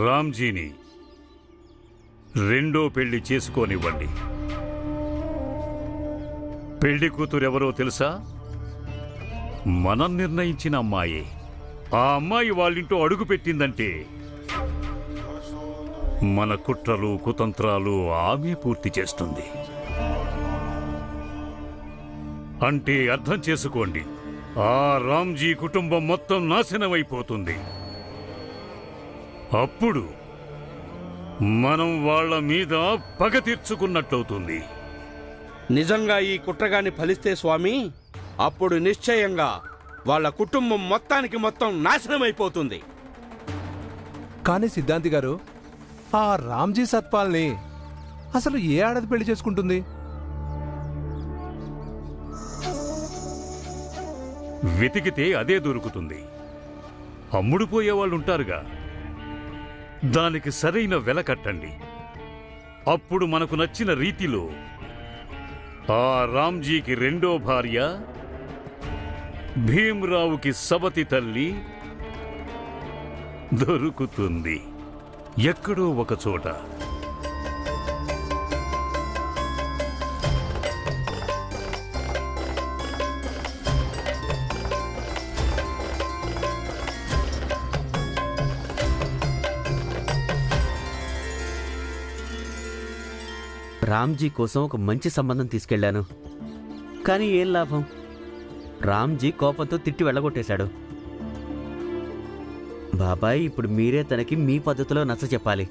రామ్జీని రెండో పెళ్లి చేసుకోనివ్వండి. పెళ్లి కూతురెవరో తెలుసా? మనం నిర్ణయించిన అమ్మాయే. ఆ అమ్మాయి వాళ్ళింటో అడుగుపెట్టిందంటే మన కుట్రలు కుతంత్రాలు ఆమె పూర్తి చేస్తుంది. అంటే అర్థం చేసుకోండి, ఆ రామ్జీ కుటుంబం మొత్తం నాశనమైపోతుంది. అప్పుడు మనం వాళ్ళ మీద పగ తీర్చుకున్నట్లవుతుంది. నిజంగా ఈ కుట్రగాని ఫలిస్తే స్వామి, అప్పుడు నిశ్చయంగా వాళ్ళ కుటుంబం మొత్తానికి మొత్తం నాశనమైపోతుంది. కానీ సిద్ధాంతి గారు, ఆ రామ్జీ సత్పాల్ని అసలు ఏ ఆడది పెళ్లి చేసుకుంటుంది? వెతికితే అదే దొరుకుతుంది. అమ్ముడు పోయేవాళ్ళుంటారుగా, దానికి సరైన వెల కట్టండి. అప్పుడు మనకు నచ్చిన రీతిలో ఆ రామ్జీకి రెండో భార్య, భీమ్రావుకి సవతి తల్లి దొరుకుతుంది ఎక్కడో ఒక చోట. రామ్జీ కోసం ఒక మంచి సంబంధం తీసుకెళ్లాను, కానీ ఏం లాభం? రామ్జీ కోపంతో తిట్టి వెళ్ళగొట్టేశాడు. బాబాయ్, ఇప్పుడు మీరే తనకి మీ పద్ధతిలో నచ్చ చెప్పాలి.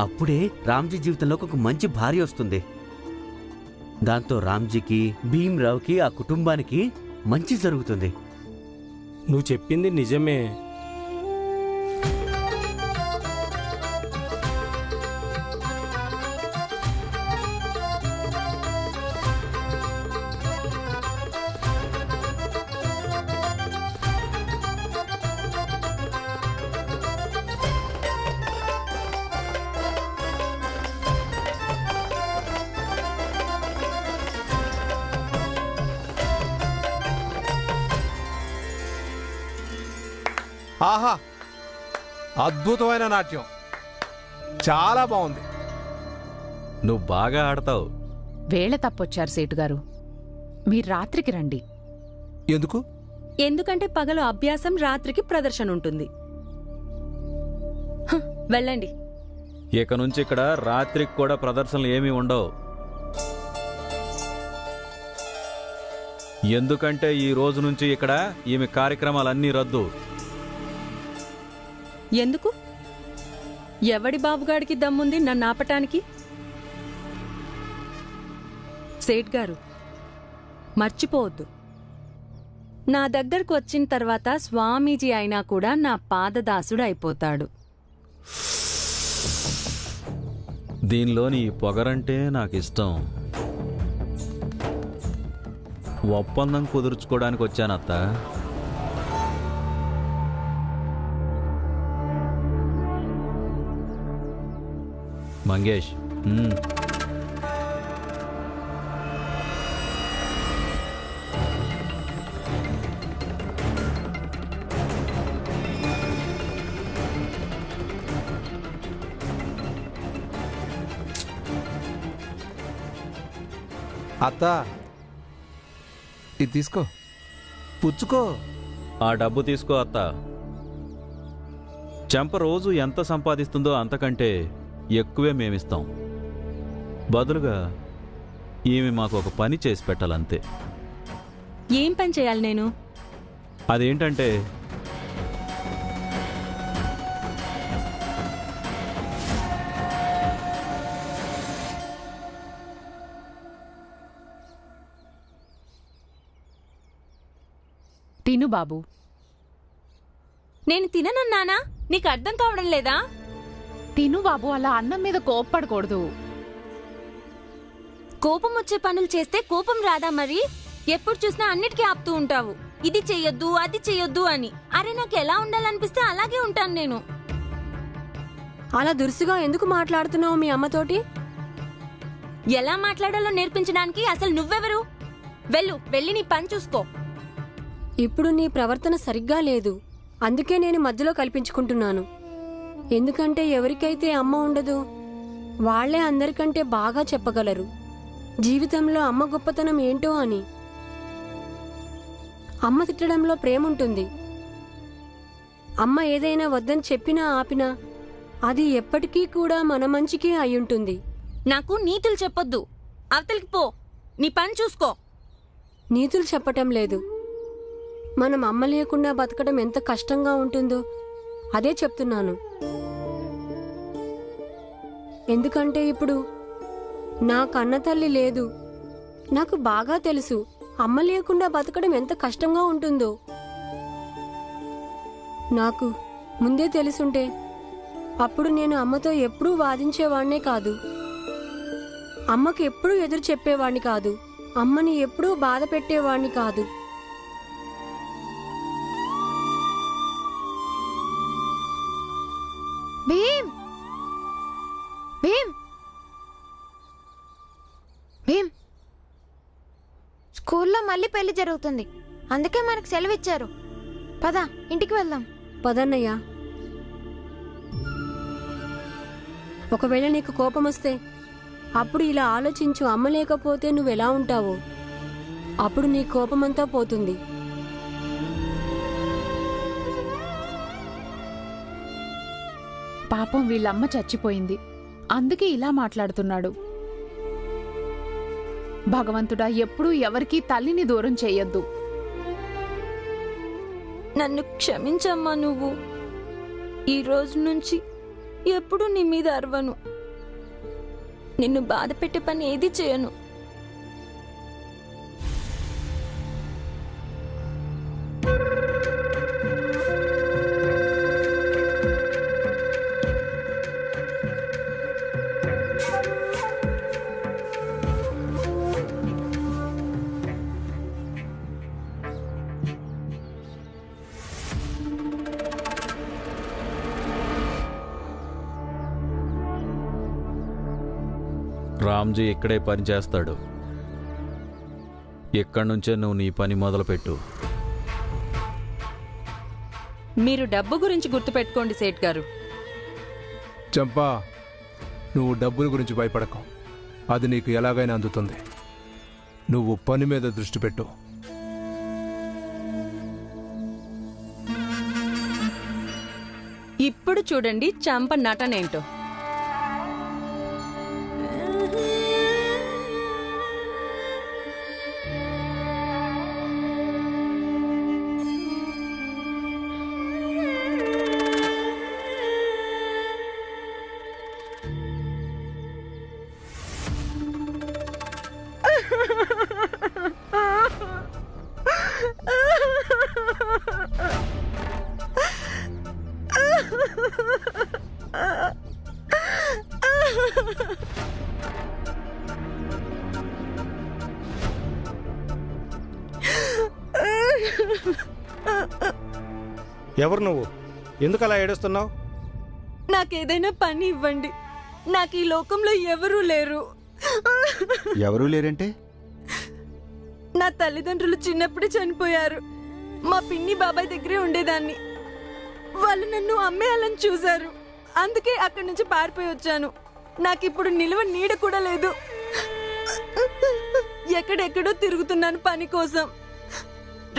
అప్పుడే రామ్జీ జీవితంలోకి ఒక మంచి భార్య వస్తుంది. దాంతో రామ్జీకి, భీమ్రావుకి, ఆ కుటుంబానికి మంచి జరుగుతుంది. నువ్వు చెప్పింది నిజమే. ఆహా, అద్భుతమైన నాట్యం, చాలా బాగుంది. నువ్వు బాగా ఆడతావు. వేళ తప్పొచ్చారు సేటుగారు, మీరు రాత్రికి రండి. ఎందుకు? ఎందుకంటే పగలు అభ్యాసం, రాత్రికి ప్రదర్శన ఉంటుంది. వెళ్ళండి. ఇక నుంచి ఇక్కడ రాత్రికి కూడా ప్రదర్శనలు ఏమీ ఉండవు. ఎందుకంటే ఈ రోజు నుంచి ఇక్కడ ఈమె కార్యక్రమాలన్నీ రద్దు. ఎందుకు? ఎవడి బాబుగాడికి దమ్ముంది నన్ను ఆపటానికి? సేట్ గారు, మర్చిపోవద్దు, నా దగ్గరకు వచ్చిన తర్వాత స్వామీజీ అయినా కూడా నా పాదదాసుడు అయిపోతాడు. దీనిలోని ఈ పొగరంటే నాకు ఇష్టం. ఒప్పందం కుదుర్చుకోవడానికి వచ్చానత్త. మంగేష్, అత్త, ఇది తీసుకో, పుచ్చుకో. ఆ డబ్బు తీసుకో అత్త. చెంప రోజు ఎంత సంపాదిస్తుందో అంతకంటే ఎక్కువే మేమిస్తాం. బదులుగా ఈమె మాకు ఒక పని చేసి పెట్టాలంతే. ఏం పని చేయాలి నేను? అదేంటంటే, తిను బాబు. నేను తిననన్నానా? నీకు అర్థం కావడం లేదా? తిను బాబు, అలా అన్నం మీద కోప్పడకూడదు. కోపం వచ్చే పనులు చేస్తే కోపం రాదా మరి? ఎప్పుడు చూసినా అన్నిటికీ ఆపుతూ ఉంటావు, ఇది చెయ్యొద్దు అది చెయ్యొద్దు అని. అరే, నాకు ఎలా ఉండాలనిపిస్తే అలాగే ఉంటాను నేను. అలా దురుసుగా ఎందుకు మాట్లాడుతున్నావు మీ అమ్మతోటి? ఎలా మాట్లాడాలో నేర్పించడానికి అసలు నువ్వెవరు? వెళ్ళి నీ పని చూసుకో. ఇప్పుడు నీ ప్రవర్తన సరిగ్గా లేదు. అందుకే నేను మధ్యలో కల్పించుకుంటున్నాను. ఎందుకంటే ఎవరికైతే అమ్మ ఉండదో వాళ్లే అందరికంటే బాగా చెప్పగలరు జీవితంలో అమ్మ గొప్పతనం ఏంటో అని. అమ్మ తిట్టడంలో ప్రేమ ఉంటుంది. అమ్మ ఏదైనా వద్దని చెప్పినా ఆపినా అది ఎప్పటికీ కూడా మన మంచికే అయ్యుంటుంది. నాకు నీతులు చెప్పొద్దు. అవతలికి పో, నీ పని చూసుకో. నీతులు చెప్పటం లేదు. మనం అమ్మ లేకుండా బతకడం ఎంత కష్టంగా ఉంటుందో అదే చెప్తున్నాను. ఎందుకంటే ఇప్పుడు నా కన్న తల్లి లేదు. నాకు బాగా తెలుసు అమ్మ లేకుండా బతకడం ఎంత కష్టంగా ఉంటుందో. నాకు ముందే తెలుసుంటే అప్పుడు నేను అమ్మతో ఎప్పుడూ వాదించేవాణ్ణే కాదు. అమ్మకి ఎప్పుడూ ఎదురు చెప్పేవాణ్ణి కాదు. అమ్మని ఎప్పుడూ బాధ పెట్టేవాణ్ణి కాదు. భీమ్ భీమ్ భీమ్ స్కూల్లో మళ్ళీ పెళ్లి జరుగుతుంది. అందుకే మనకు సెలవు ఇచ్చారు. పద, ఇంటికి వెళ్దాం. పదన్నయ్యా. ఒకవేళ నీకు కోపం వస్తే అప్పుడు ఇలా ఆలోచించు. అమ్మ లేకపోతే నువ్వెలా ఉంటావో అప్పుడు నీ కోపమంతా పోతుంది. పాపం వీళ్ళమ్మ చచ్చిపోయింది, అందుకే ఇలా మాట్లాడుతున్నాడు. భగవంతుడా, ఎప్పుడూ ఎవరికీ తల్లిని దూరం చెయ్యొద్దు. నన్ను క్షమించమ్మా. నువ్వు ఈ రోజు నుంచి ఎప్పుడు నీ మీద అరవను. నిన్ను బాధ పెట్టే పని ఏది చేయను. రామ్జీ ఇక్కడే పని చేస్తాడు. ఇక్కడి నుంచే నువ్వు నీ పని మొదలుపెట్టు. మీరు డబ్బు గురించి గుర్తుపెట్టుకోండి సేట్ గారు. చంపా, నువ్వు డబ్బుల గురించి భయపడకు. అది నీకు ఎలాగైనా అందుతుంది. నువ్వు పని మీద దృష్టి పెట్టు. ఇప్పుడు చూడండి చంప నటనేంటో. ఎవరు నువ్వు? ఎందుకు అలా ఏడుస్తున్నావు? నాకేదైనా పని ఇవ్వండి. నాకు ఈ లోకంలో ఎవరూ లేరు. ఎవరూ లేరంటే? నా తల్లిదండ్రులు చిన్నప్పుడే చనిపోయారు. మా పిన్ని బాబాయ్ దగ్గరే ఉండేదాన్ని. వాళ్ళు నన్ను అమ్మేయాలని చూశారు. అందుకే అక్కడి నుంచి పారిపోయి వచ్చాను. నాకిప్పుడు నిలువ నీడ కూడా లేదు. ఎక్కడెక్కడో తిరుగుతున్నాను పని కోసం.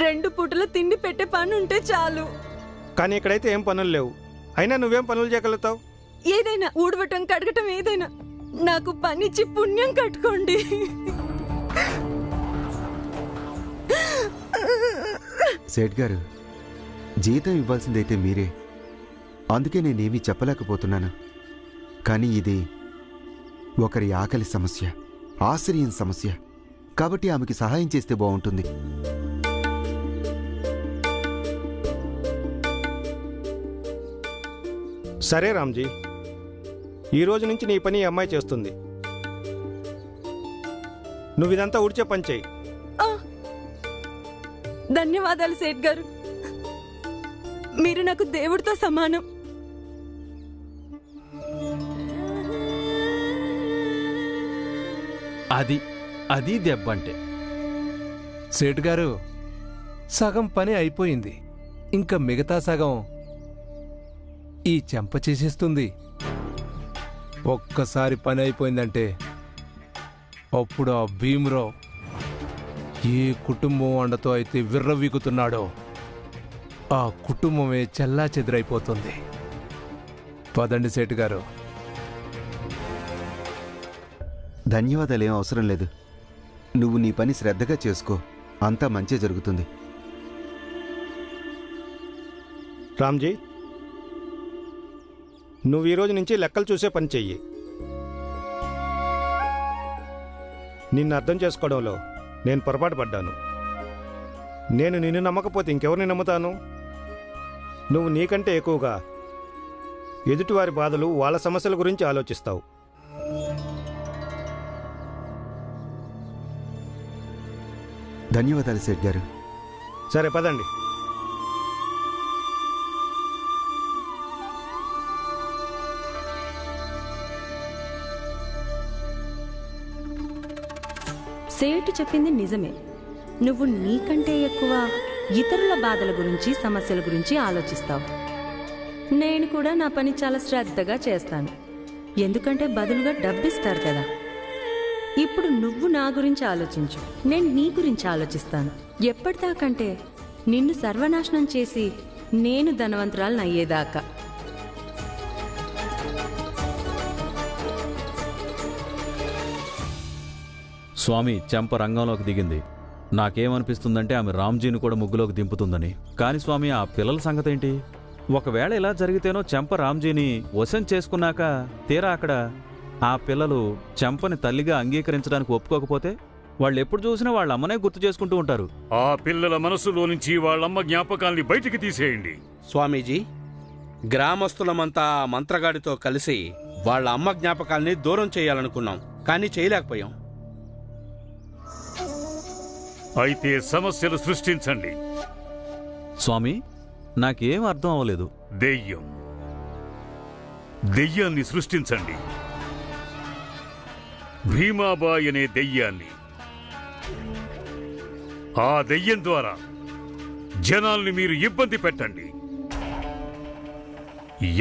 2 పూటల తిండి పెట్టే పని ఉంటే చాలు. కానీ ఇక్కడైతే ఏం పనులు లేవు. అయినా నువ్వేం పనులు చేయగలుగుతావు? ఏదైనా ఊడవటం, కడగటం, ఏదైనా. నాకు పనిచ్చి పుణ్యం కట్టుకోండి. సేట్ గారు, జీతం ఇవ్వాల్సిందైతే మీరే. అందుకే నేనేమీ చెప్పలేకపోతున్నాను. కానీ ఇది ఒకరి ఆకలి సమస్య, ఆశ్రయం సమస్య. కాబట్టి ఆమెకి సహాయం చేస్తే బాగుంటుంది. సరే రామ్జీ, ఈ రోజు నుంచి నీ పని ఈ అమ్మాయి చేస్తుంది. నువ్వు ఇదంతా ఊడ్చే పని చేయి. ధన్యవాదాలు సేట్ గారు. మీరు నాకు దేవుడితో సమానం. అది దెబ్బంటే. సేటు గారు, సగం పని అయిపోయింది. ఇంకా మిగతా సగం ఈ చెంప చేసేస్తుంది. ఒక్కసారి పని అయిపోయిందంటే అప్పుడు ఆ భీమరావు ఏ కుటుంబం అండతో అయితే విర్రవీగుతున్నాడో ఆ కుటుంబమే చెల్లా చెదిరైపోతుంది. పదండి సేటు గారు. ధన్యవాదాలేం అవసరం లేదు. నువ్వు నీ పని శ్రద్ధగా చేసుకో, అంతా మంచి జరుగుతుంది. రామ్జీ, నువ్వు ఈ రోజు నుంచి లెక్కలు చూసే పని చెయ్యి. నిన్ను అర్థం చేసుకోవడంలో నేను పొరపాటు పడ్డాను. నేను నిన్ను నమ్మకపోతే ఇంకెవరిని నమ్ముతాను? నువ్వు నీకంటే ఎక్కువగా ఎదుటివారి బాధలు, వాళ్ళ సమస్యల గురించి ఆలోచిస్తావు. ధన్యవాదాలు సేట్ గారు. సరే పదండి. సేటు చెప్పింది నిజమే. నువ్వు నీకంటే ఎక్కువ ఇతరుల బాధల గురించి, సమస్యల గురించి ఆలోచిస్తావు. నేను కూడా నా పని చాలా శ్రద్ధగా చేస్తాను, ఎందుకంటే బదులుగా డబ్బిస్తారు కదా. ఇప్పుడు నువ్వు నా గురించి ఆలోచించు, నేను నీ గురించి ఆలోచిస్తాను. ఎప్పటిదాకంటే నిన్ను సర్వనాశనం చేసి నేను ధనవంతురాలను అయ్యేదాకా. స్వామి చెంప రంగంలోకి దిగింది. నాకేమనిపిస్తుందంటే ఆమె రామ్జీని కూడా ముగ్గులోకి దింపుతుందని. కాని స్వామి, ఆ పిల్లల సంగతేంటి? ఒకవేళ ఇలా జరిగితేనో చెంప రామ్జీని వశం చేసుకున్నాక తీరా అక్కడ ఆ పిల్లలు చెంపని తల్లిగా అంగీకరించడానికి ఒప్పుకోకపోతే వాళ్ళు ఎప్పుడు చూసినా వాళ్ళ అమ్మనే గుర్తు చేసుకుంటూ ఉంటారు. ఆ పిల్లల మనసులో నుంచి వాళ్ళమ్మ జ్ఞాపకాల్ని బయటికి తీసేయండి. స్వామీజీ, గ్రామస్తులమంతా ఆ మంత్రగాడితో కలిసి వాళ్ళ అమ్మ జ్ఞాపకాల్ని దూరం చేయాలనుకున్నాం, కానీ చేయలేకపోయాం. అయితే సమస్యలు సృష్టించండి. స్వామి, నాకేం అర్థం అవ్వలేదు. దెయ్యాన్ని సృష్టించండి. భీమాబాయి అనే దెయ్యాన్ని. ఆ దెయ్యం ద్వారా జనాల్ని మీరు ఇబ్బంది పెట్టండి.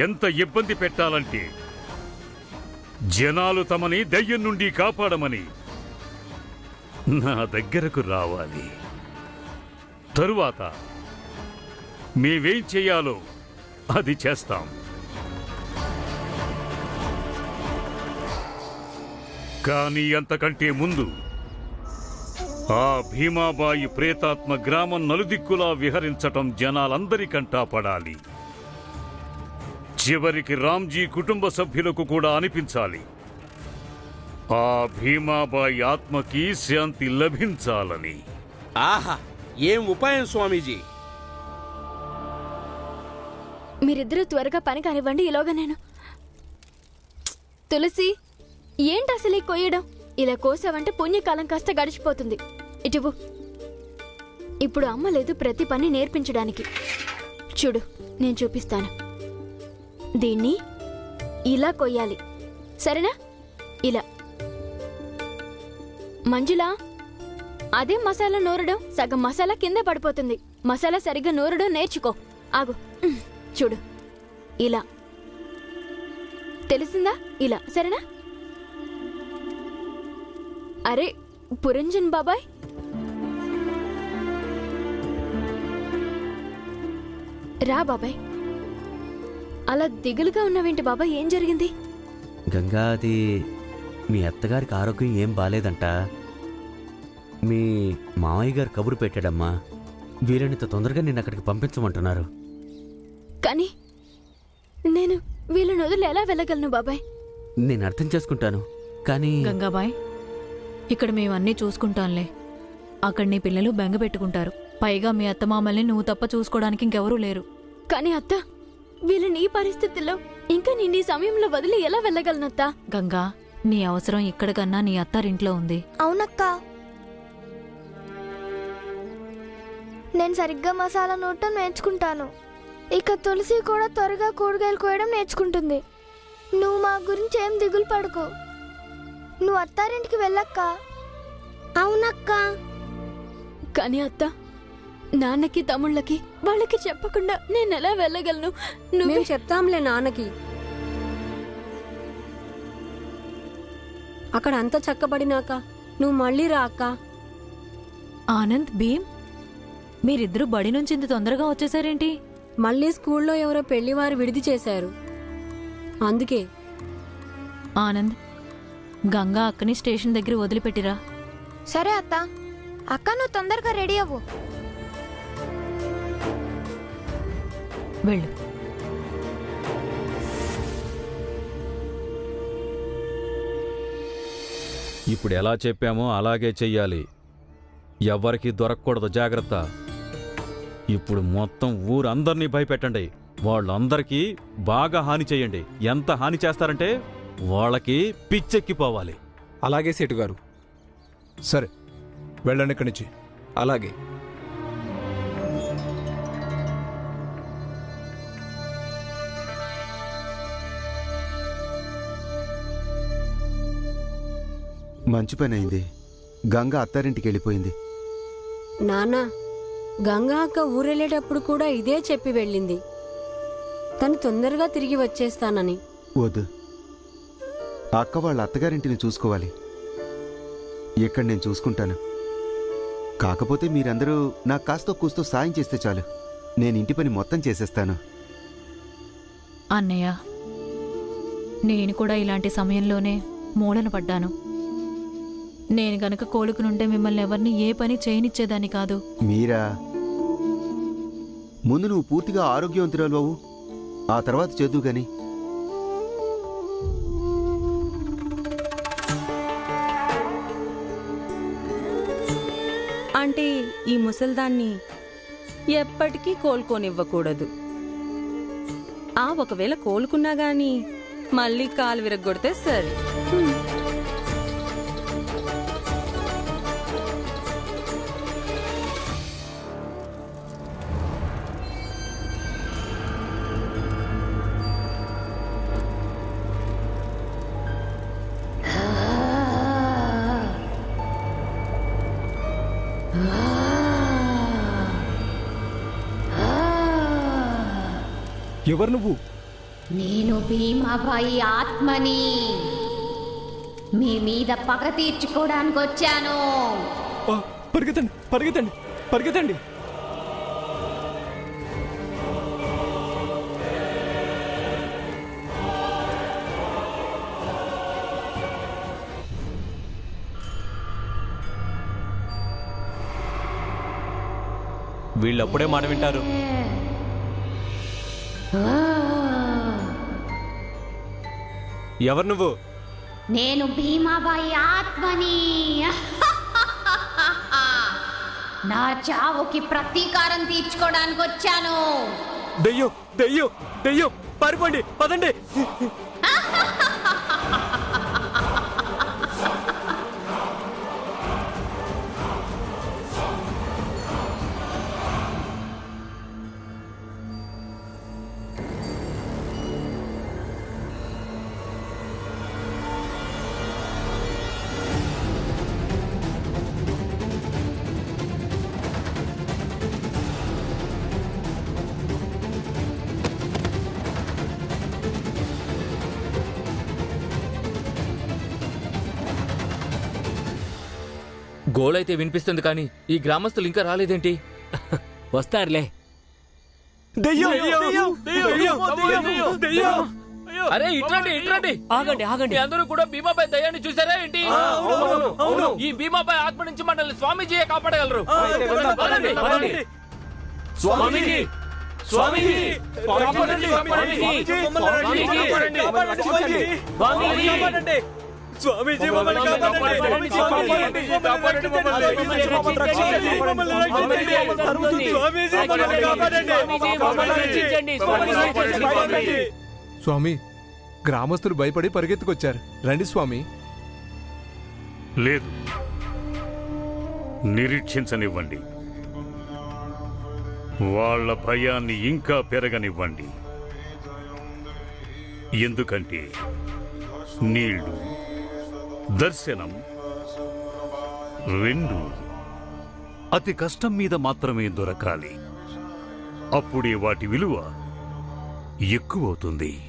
ఎంత ఇబ్బంది పెట్టాలంటే జనాలు తమని దెయ్యం నుండి కాపాడమని నా దగ్గరకు రావాలి. తరువాత మేమేం చేయాలో అది చేస్తాం. కానీ అంతకంటే ముందు ఆ భీమాబాయి ప్రేతాత్మ గ్రామం నలుదిక్కులా విహరించటం జనాలందరికంటా పడాలి. చివరికి రామ్జీ కుటుంబ సభ్యులకు కూడా అనిపించాలి ఆ భీమాబాయి ఆత్మకి శాంతి లభించాలని. ఆహా, ఏం ఉపాయం స్వామీజీ! మీరిద్దరూ త్వరగా పని కానివ్వండి, ఈలోగా నేను. తులసి, ఏంటి అసలు ఈ కొయ్యడం? ఇలా కోసావంటే పుణ్యకాలం కాస్త గడిచిపోతుంది. ఇటువు. ఇప్పుడు అమ్మ లేదు ప్రతి పని నేర్పించడానికి. చూడు, నేను చూపిస్తాను. దీన్ని ఇలా కొయ్యాలి, సరేనా? ఇలా. మంజులా, అదే మసాలా నూరడం, సగం మసాలా కింద పడిపోతుంది. మసాలా సరిగ్గా నూరడం నేర్చుకో. ఆగు, చూడు, ఇలా. తెలిసిందా? ఇలా, సరేనా? అరే పురంజన్ బాబాయ్, రా బాబాయ్. అలా దిగులుగా ఉన్నావేంటి బాబాయ్? ఏం జరిగింది? గంగా, అది మీ అత్తగారికి ఆరోగ్యం ఏం బాలేదంట. మీ మామయ్య గారు కబురు పెట్టాడమ్మా. వీళ్ళనింత తొందరగా నిన్ను అక్కడికి పంపించమంటున్నారు. కానీ నేను వీళ్ళని వదిలి ఎలా వెళ్ళగలను బాబాయ్? నేను అర్థం చేసుకుంటాను, కానీ గంగాబాయ్, ఇక్కడ మేమన్నీ చూసుకుంటాంలే. అక్కడ నీ పిల్లలు బెంగ పెట్టుకుంటారు. పైగా మీ అత్తమామల్ని నువ్వు తప్ప చూసుకోవడానికి ఇంకెవరూ లేరు. కానీ అత్త, వీళ్ళని ఈ పరిస్థితుల్లో ఇంకా నేను ఈ సమయంలో వదిలి ఎలా వెళ్ళగలనత్తా? గంగా, నీ అవసరం ఇక్కడ కన్నా నీ అత్తారింట్లో ఉంది. అవునక్క, నేను సరిగ్గా మసాలా నూరటం నేర్చుకుంటాను. ఇక తులసి కూడా త్వరగా కూరగాయలు కోయడం నేర్చుకుంటుంది. నువ్వు మా గురించి ఏం దిగులు పడుకో. నువ్వు అత్తారింటికి వెళ్ళక్క. అవునక్క. కానీ అత్త, నాన్నకి తమ్ముళ్ళకి వాళ్ళకి చెప్పకుండా నేను ఎలా వెళ్ళగలను? మేము చెప్తాంలే నాన్నకి. అక్కడ అంతా చక్కబడినాక నువ్వు మళ్ళీ రా అక్క. ఆనంద్, భీమ్, మీరిద్దరూ బడి నుంచి ఇంత తొందరగా వచ్చేసారేంటి? మళ్ళీ స్కూల్లో ఎవరో పెళ్లివారు విడిది చేశారు, అందుకే. ఆనంద్, గంగా అక్కని స్టేషన్ దగ్గర వదిలిపెట్టిరా. సరే అత్త. అక్క నువ్వు తొందరగా రెడీ అవ్వు. వెళ్ళు. ఇప్పుడు ఎలా చెప్పామో అలాగే చెయ్యాలి. ఎవ్వరికీ దొరకకూడదు, జాగ్రత్త. ఇప్పుడు మొత్తం ఊరందరినీ భయపెట్టండి. వాళ్ళందరికీ బాగా హాని చెయ్యండి. ఎంత హాని చేస్తారంటే వాళ్ళకి పిచ్చెక్కిపోవాలి. అలాగే సేటు గారు. సరే, వెళ్ళండి ఇక్కడి నుంచి. అలాగే. మంచి పని అయింది. గంగ అత్తారింటికి వెళ్ళిపోయింది. నాన్న, గంగా అక్క ఊరెళ్ళేటప్పుడు కూడా ఇదే చెప్పి వెళ్ళింది, తను తొందరగా తిరిగి వచ్చేస్తానని. వద్దు, అక్క వాళ్ళ అత్తగారింటిని చూసుకోవాలి. ఇక్కడ నేను చూసుకుంటాను. కాకపోతే మీరందరూ నాకు కాస్తో కూస్తో సాయం చేస్తే చాలు. నేను ఇంటి పని మొత్తం చేసేస్తాను. అన్నయ్య, నేను కూడా ఇలాంటి సమయంలోనే మూలన పడ్డాను. నేను గనక కోలుకునుంటే మిమ్మల్ని ఎవరిని ఏ పని చేయనిచ్చేదాన్ని కాదు. మీరా? ముందు నువ్వు పూర్తిగా ఆరోగ్యవంతురాలు అవ్వు, ఆ తర్వాత చదువు గాని. అంటే ఈ ముసల్దాన్ని ఎప్పటికీ కోలుకోనివ్వకూడదు. ఒకవేళ కోలుకున్నా గాని మళ్ళీ కాలు విరగ్గొడితే సరే. ఎవరు నువ్వు? నేను భీమాబాయి ఆత్మని. మీ మీద పగ తీర్చుకోవడానికి వచ్చాను. పరిగెత్తండి, పరిగెత్తండి, పరిగెత్తండి. వీళ్ళప్పుడే మాట వింటారు. ఎవరు నువ్వు? నేను భీమాబాయి ఆత్మని. నా చావుకి ప్రతీకారం తీర్చుకోవడానికి వచ్చాను. దెయ్యం, దెయ్యం, దెయ్యం! పారిపోండి, పదండి. గోలైతే వినిపిస్తుంది కానీ ఈ గ్రామస్తులు ఇంకా రాలేదేంటి? వస్తారులే. అరే ఇట్రండి, ఇట్రండి. ఆగండి, ఆగండి. అందరూ కూడా భీమాబాయి దయ్యాన్ని చూసారా ఏంటి? ఈ భీమాబాయి ఆత్మ నుంచి మనల్ని స్వామీజీయే కాపాడగలరు. స్వామీజీ, స్వామీజీ, కాపాడండి, కాపాడండి. స్వామీజీ మమ్మల్ని కాపాడండి, కాపాడండి మమ్మల్ని. స్వామి, గ్రామస్తులు భయపడి పరిగెత్తుకొచ్చారు. రండి స్వామి. లేదు, నిరీక్షించనివ్వండి. వాళ్ళ భయాన్ని ఇంకా పెరగనివ్వండి. ఎందుకంటే నీళ్లు, దర్శనం రెండు అతి కష్టం మీద మాత్రమే దొరకాలి. అప్పుడే వాటి విలువ ఎక్కువవుతుంది.